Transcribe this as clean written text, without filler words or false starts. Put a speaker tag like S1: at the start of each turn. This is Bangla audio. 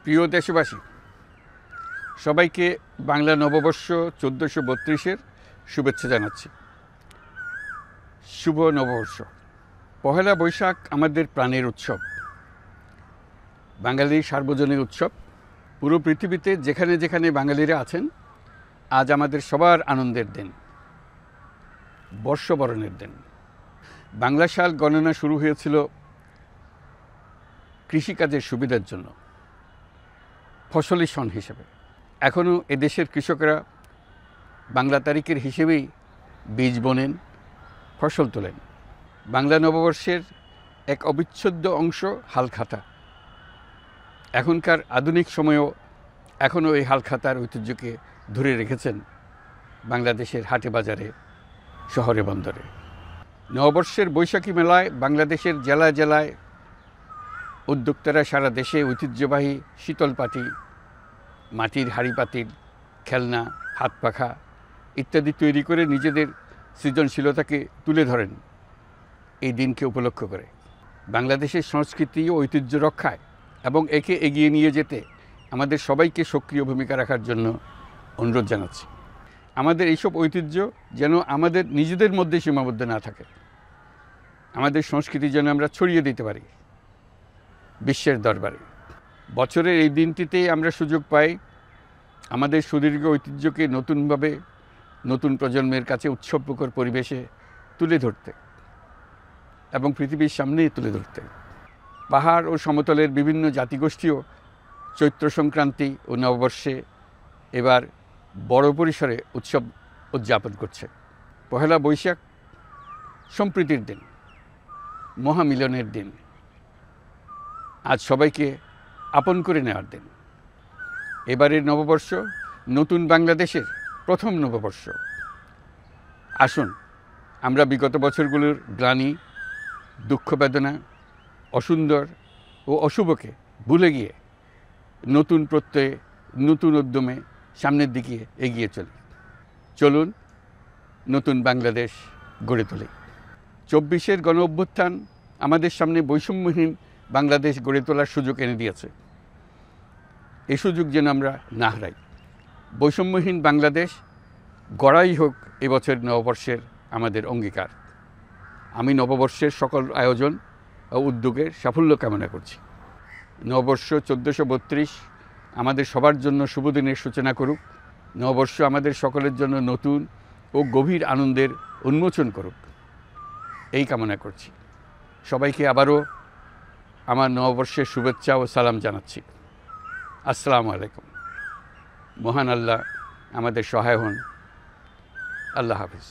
S1: প্রিয় দেশবাসী, সবাইকে বাংলা নববর্ষ 1432-এর শুভেচ্ছা জানাচ্ছি। শুভ নববর্ষ। পহেলা বৈশাখ আমাদের প্রাণের উৎসব, বাঙালির সার্বজনীন উৎসব। পুরো পৃথিবীতে যেখানে যেখানে বাঙালিরা আছেন, আজ আমাদের সবার আনন্দের দিন, বর্ষবরণের দিন। বাংলা সাল গণনা শুরু হয়েছিল কৃষিকাজের সুবিধার জন্য, ফসলি সন হিসেবে। এখনও এদেশের কৃষকরা বাংলা তারিখের হিসেবেই বীজ বোনেন, ফসল তোলেন। বাংলা নববর্ষের এক অবিচ্ছেদ্য অংশ হালখাতা। এখনকার আধুনিক সময়েও এখনও এই হালখাতার ঐতিহ্যকে ধরে রেখেছেন বাংলাদেশের হাটে বাজারে, শহরে বন্দরে। নববর্ষের বৈশাখী মেলায় বাংলাদেশের জেলায় জেলায় উদ্যোক্তারা সারা দেশে ঐতিহ্যবাহী শীতল পাটি, মাটির হাঁড়ি পাতিল, খেলনা, হাত পাখা ইত্যাদি তৈরি করে নিজেদের সৃজনশীলতাকে তুলে ধরেন এই দিনকে উপলক্ষ করে। বাংলাদেশের সংস্কৃতি ও ঐতিহ্য রক্ষায় এবং একে এগিয়ে নিয়ে যেতে আমাদের সবাইকে সক্রিয় ভূমিকা রাখার জন্য অনুরোধ জানাচ্ছি। আমাদের এইসব ঐতিহ্য যেন আমাদের নিজেদের মধ্যে সীমাবদ্ধ না থাকে, আমাদের সংস্কৃতি যেন আমরা ছড়িয়ে দিতে পারি বিশ্বের দরবারে। বছরের এই দিনটিতেই আমরা সুযোগ পাই আমাদের সুদীর্ঘ ঐতিহ্যকে নতুনভাবে নতুন প্রজন্মের কাছে উৎসবমুখর পরিবেশে তুলে ধরতে এবং পৃথিবীর সামনেই তুলে ধরতে। পাহাড় ও সমতলের বিভিন্ন জাতিগোষ্ঠীও চৈত্র সংক্রান্তি ও নববর্ষে এবার বড় পরিসরে উৎসব উদযাপন করছে। পহেলা বৈশাখ সম্প্রীতির দিন, মহামিলনের দিন, আজ সবাইকে আপন করে নেওয়ার দিন। এবারের নববর্ষ নতুন বাংলাদেশের প্রথম নববর্ষ। আসুন আমরা বিগত বছরগুলোর গ্লানি, দুঃখ, বেদনা, অসুন্দর ও অশুভকে ভুলে গিয়ে নতুন প্রত্যয়ে, নতুন উদ্যমে সামনের দিকে এগিয়ে চলি। চলুন নতুন বাংলাদেশ গড়ে তুলি। 24-এর গণ অভ্যুত্থান আমাদের সামনে বৈষম্যহীন বাংলাদেশ গড়ে তোলার সুযোগ এনে দিয়েছে। এই সুযোগ যেন আমরা না হারাই। বৈষম্যহীন বাংলাদেশ গড়াই হোক এবছর নববর্ষের আমাদের অঙ্গীকার। আমি নববর্ষের সকল আয়োজন ও উদ্যোগের সাফল্য কামনা করছি। নববর্ষ 1432 আমাদের সবার জন্য শুভদিনের সূচনা করুক। নববর্ষ আমাদের সকলের জন্য নতুন ও গভীর আনন্দের উন্মোচন করুক, এই কামনা করছি। সবাইকে আবারও আমার নববর্ষের শুভেচ্ছা ও সালাম জানাচ্ছি। আসসালামু আলাইকুম। মহান আল্লাহ আমাদের সহায় হন। আল্লাহ হাফিজ।